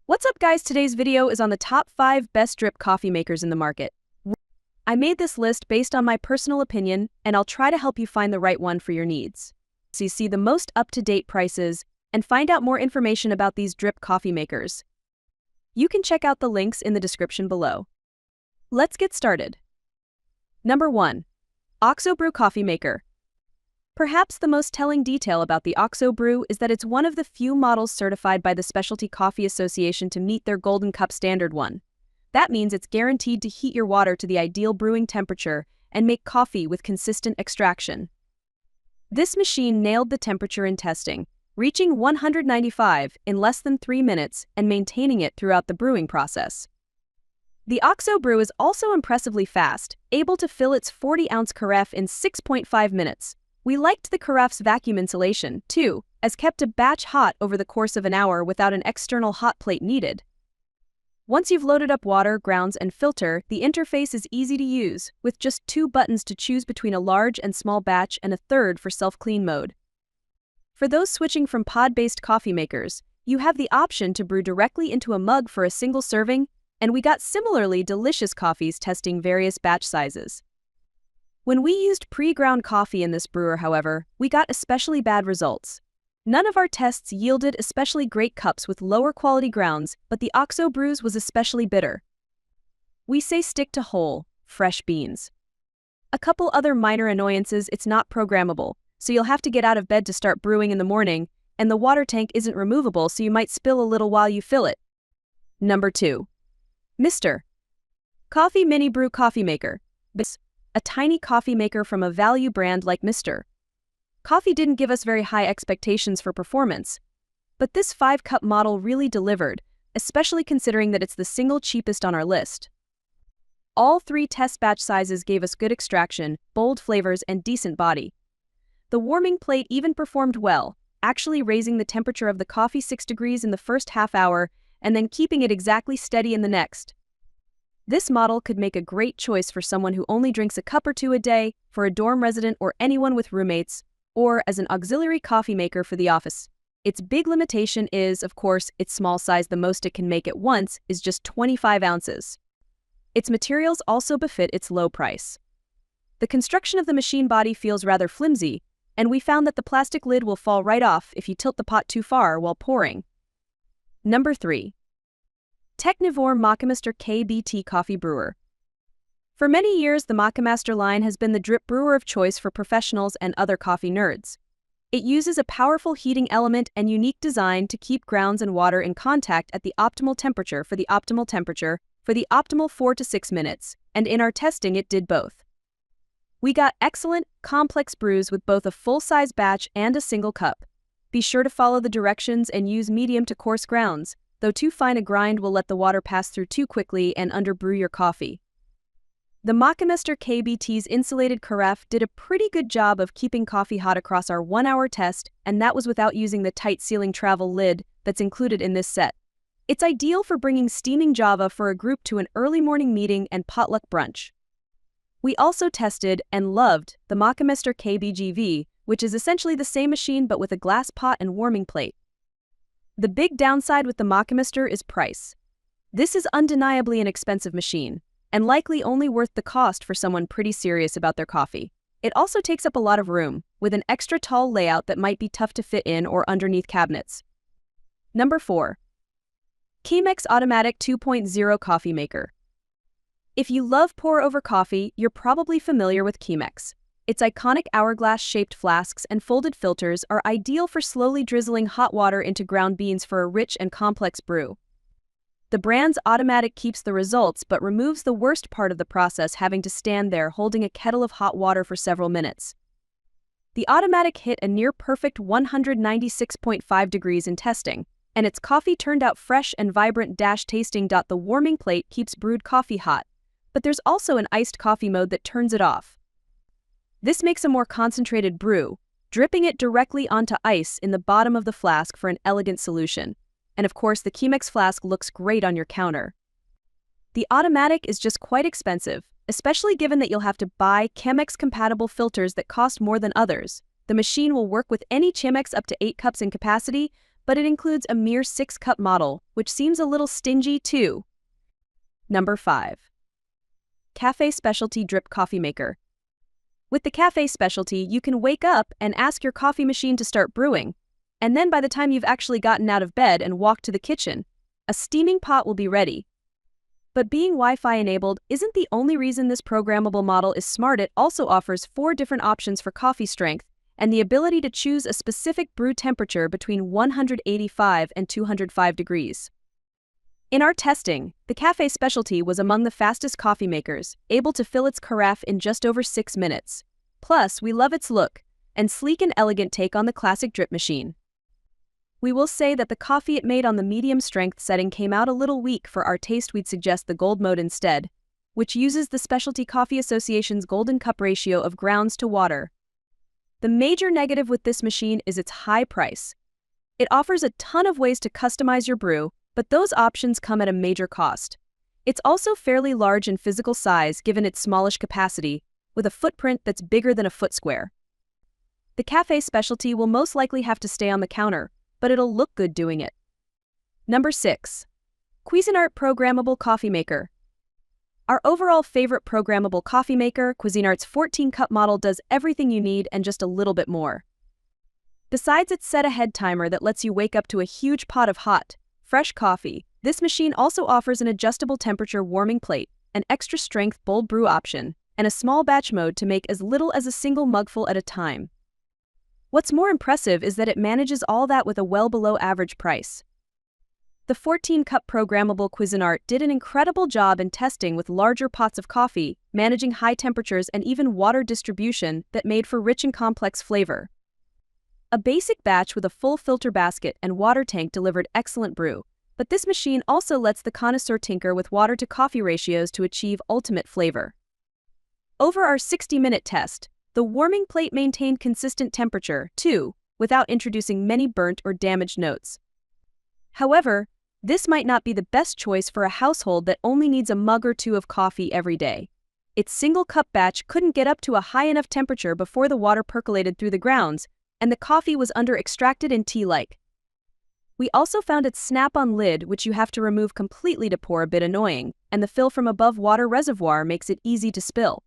What's up, guys? Today's video is on the top 5 best drip coffee makers in the market. I made this list based on my personal opinion, and I'll try to help you find the right one for your needs. So you see the most up-to-date prices and find out more information about these drip coffee makers. You can check out the links in the description below. Let's get started. Number 1. OXO Brew Coffee Maker. Perhaps the most telling detail about the OXO Brew is that it's one of the few models certified by the Specialty Coffee Association to meet their Golden Cup Standard 1. That means it's guaranteed to heat your water to the ideal brewing temperature and make coffee with consistent extraction. This machine nailed the temperature in testing, reaching 195 in less than 3 minutes and maintaining it throughout the brewing process. The OXO Brew is also impressively fast, able to fill its 40-ounce carafe in 6.5 minutes. We liked the carafe's vacuum insulation, too, as kept a batch hot over the course of an hour without an external hot plate needed. Once you've loaded up water, grounds, and filter, the interface is easy to use, with just 2 buttons to choose between a large and small batch and a third for self-clean mode. For those switching from pod-based coffee makers, you have the option to brew directly into a mug for a single serving, and we got similarly delicious coffees testing various batch sizes. When we used pre-ground coffee in this brewer, however, we got especially bad results. None of our tests yielded especially great cups with lower quality grounds, but the OXO Brews was especially bitter. We say stick to whole, fresh beans. A couple other minor annoyances: it's not programmable, so you'll have to get out of bed to start brewing in the morning, and the water tank isn't removable, so you might spill a little while you fill it. Number 2. Mr. Coffee Mini Brew Coffee Maker. A tiny coffee maker from a value brand like Mr. Coffee didn't give us very high expectations for performance, but this 5-cup model really delivered, especially considering that it's the single cheapest on our list. All 3 test batch sizes gave us good extraction, bold flavors, and decent body. The warming plate even performed well, actually raising the temperature of the coffee 6 degrees in the first half hour and then keeping it exactly steady in the next. This model could make a great choice for someone who only drinks a cup or 2 a day, for a dorm resident or anyone with roommates, or as an auxiliary coffee maker for the office. Its big limitation is, of course, its small size. The most it can make at once is just 25 ounces. Its materials also befit its low price. The construction of the machine body feels rather flimsy, and we found that the plastic lid will fall right off if you tilt the pot too far while pouring. Number 3. Technivorm Moccamaster KBT Coffee Brewer. For many years, the Moccamaster line has been the drip brewer of choice for professionals and other coffee nerds. It uses a powerful heating element and unique design to keep grounds and water in contact at the optimal temperature for the optimal 4 to 6 minutes, and in our testing it did both. We got excellent, complex brews with both a full-size batch and a single cup. Be sure to follow the directions and use medium to coarse grounds, though too fine a grind will let the water pass through too quickly and underbrew your coffee. The Moccamaster KBT's insulated carafe did a pretty good job of keeping coffee hot across our 1-hour test, and that was without using the tight sealing travel lid that's included in this set. It's ideal for bringing steaming Java for a group to an early morning meeting and potluck brunch. We also tested and loved the Moccamaster KBGV, which is essentially the same machine but with a glass pot and warming plate. The big downside with the Moccamaster is price. This is undeniably an expensive machine, and likely only worth the cost for someone pretty serious about their coffee. It also takes up a lot of room, with an extra tall layout that might be tough to fit in or underneath cabinets. Number 4. Chemex Ottomatic 2.0 Coffee Maker. If you love pour-over coffee, you're probably familiar with Chemex. Its iconic hourglass-shaped flasks and folded filters are ideal for slowly drizzling hot water into ground beans for a rich and complex brew. The brand's Ottomatic keeps the results but removes the worst part of the process, having to stand there holding a kettle of hot water for several minutes. The Ottomatic hit a near-perfect 196.5 degrees in testing, and its coffee turned out fresh and vibrant tasting. The warming plate keeps brewed coffee hot, but there's also an iced coffee mode that turns it off. This makes a more concentrated brew, dripping it directly onto ice in the bottom of the flask for an elegant solution. And of course, the Chemex flask looks great on your counter. The Ottomatic is just quite expensive, especially given that you'll have to buy Chemex-compatible filters that cost more than others. The machine will work with any Chemex up to 8 cups in capacity, but it includes a mere 6-cup model, which seems a little stingy too. Number 5. Café Specialty Drip Coffee Maker. With the Café Specialty, you can wake up and ask your coffee machine to start brewing, and then by the time you've actually gotten out of bed and walked to the kitchen, a steaming pot will be ready. But being Wi-Fi enabled isn't the only reason this programmable model is smart. It also offers 4 different options for coffee strength and the ability to choose a specific brew temperature between 185 and 205 degrees. In our testing, the Café Specialty was among the fastest coffee makers, able to fill its carafe in just over 6 minutes. Plus, we love its look and sleek and elegant take on the classic drip machine. We will say that the coffee it made on the medium strength setting came out a little weak for our taste. We'd suggest the gold mode instead, which uses the Specialty Coffee Association's golden cup ratio of grounds to water. The major negative with this machine is its high price. It offers a ton of ways to customize your brew, but those options come at a major cost. It's also fairly large in physical size given its smallish capacity, with a footprint that's bigger than a foot square. The Café Specialty will most likely have to stay on the counter, but it'll look good doing it. Number 6. Cuisinart Programmable Coffee Maker. Our overall favorite programmable coffee maker, Cuisinart's 14-cup model, does everything you need and just a little bit more. Besides its set-ahead timer that lets you wake up to a huge pot of hot, fresh coffee, this machine also offers an adjustable temperature warming plate, an extra-strength bold brew option, and a small batch mode to make as little as a single mugful at a time. What's more impressive is that it manages all that with a well below average price. The 14-cup programmable Cuisinart did an incredible job in testing with larger pots of coffee, managing high temperatures and even water distribution that made for rich and complex flavor. A basic batch with a full filter basket and water tank delivered excellent brew, but this machine also lets the connoisseur tinker with water-to-coffee ratios to achieve ultimate flavor. Over our 60-minute test, the warming plate maintained consistent temperature, too, without introducing many burnt or damaged notes. However, this might not be the best choice for a household that only needs a mug or two of coffee every day. Its single-cup batch couldn't get up to a high enough temperature before the water percolated through the grounds, and the coffee was under-extracted and tea-like. We also found its snap-on lid, which you have to remove completely to pour, a bit annoying, and the fill from above water reservoir makes it easy to spill.